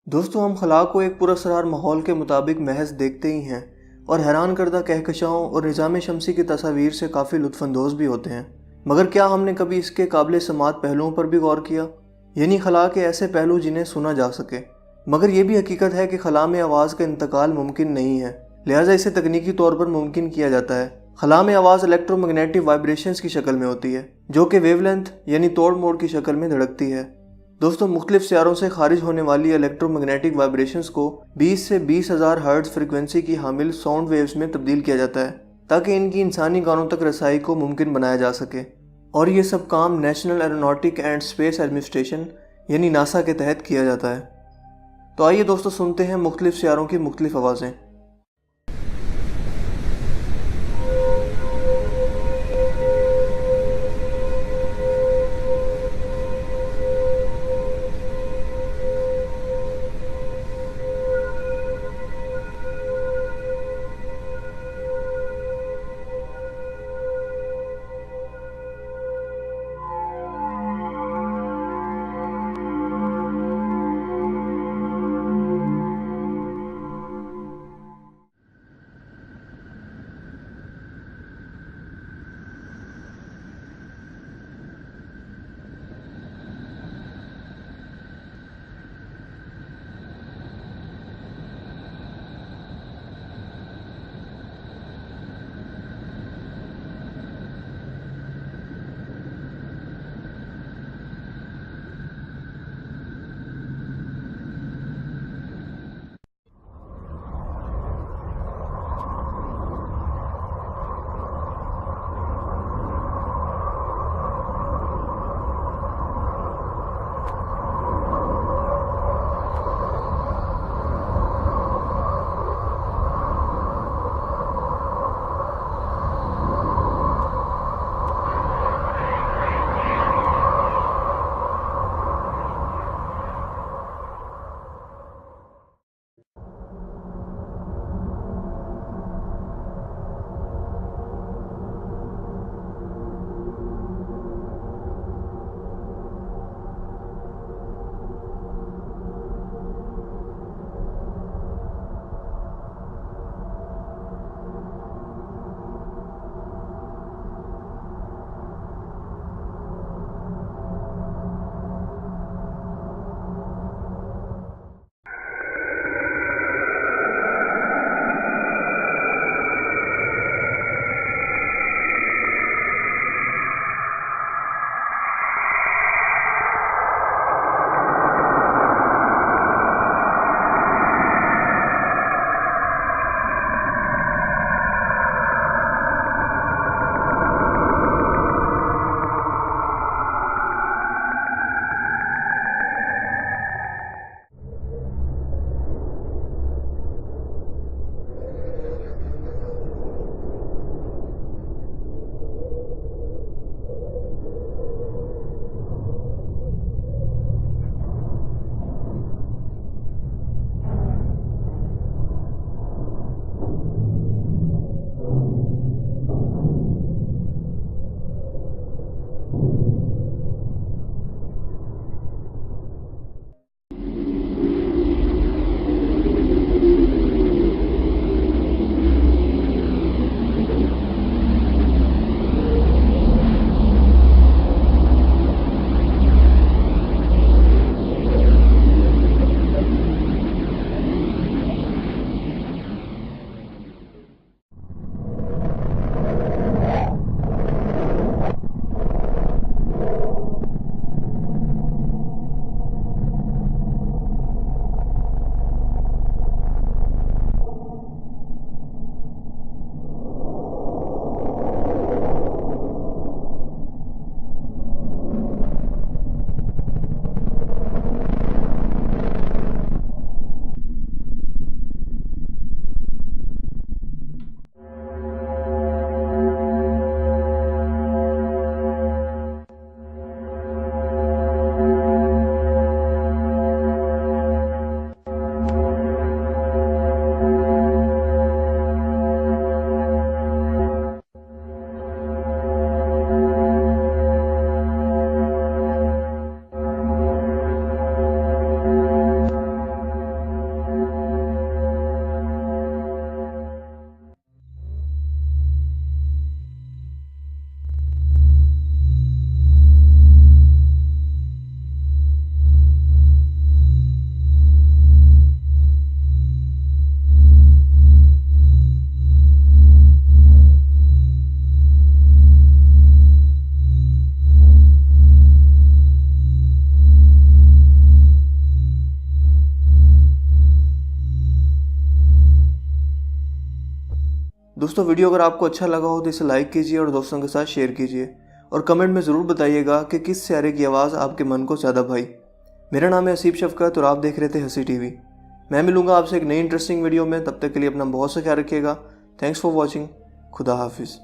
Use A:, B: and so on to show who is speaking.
A: दोस्तों, हम खला को एक पुरअसरार माहौल के मुताबिक महज देखते ही हैं और हैरान करदा कहकशाओं और निज़ाम शमसी की तस्वीर से काफ़ी लुत्फ़अंदोज़ भी होते हैं। मगर क्या हमने कभी इसके काबिल समात पहलुओं पर भी गौर किया, यानी खला के ऐसे पहलू जिन्हें सुना जा सके। मगर यह भी हकीकत है कि खला में आवाज़ का इंतकाल मुमकिन नहीं है, लिहाजा इसे तकनीकी तौर पर मुमकिन किया जाता है। खला में आवाज़ इलेक्ट्रोमैग्नेटिक वाइब्रेशंस की शक्ल में होती है, जो कि वेवलेंथ यानी तोड़ मोड़ की शक्ल में धड़कती है। दोस्तों, मुख्तलिफ सियारों से खारिज होने वाली इलेक्ट्रोमैग्नेटिक वाइब्रेशंस को 20 से 20,000 हर्ट्ज़ फ्रिक्वेंसी की हामिल साउंड वेव्स में तब्दील किया जाता है, ताकि इनकी इंसानी कानों तक रसाई को मुमकिन बनाया जा सके। और ये सब काम national aeronautic and space administration यानी नासा के तहत किया जाता है। तो आइए दोस्तों, सुनते हैं मुख्तलिफ सियारों की मुख्तलिफ आवाज़ें। दोस्तों वीडियो अगर आपको अच्छा लगा हो तो इसे लाइक कीजिए और दोस्तों के साथ शेयर कीजिए और कमेंट में ज़रूर बताइएगा कि किस सियारे की आवाज़ आपके मन को ज़्यादा भाई। मेरा नाम है असीब शफकत और आप देख रहे थे हंसी टीवी। मैं मिलूंगा आपसे एक नई इंटरेस्टिंग वीडियो में, तब तक के लिए अपना बहुत सा ख्याल रखिएगा। Thanks for watching. खुदा हाफिज़।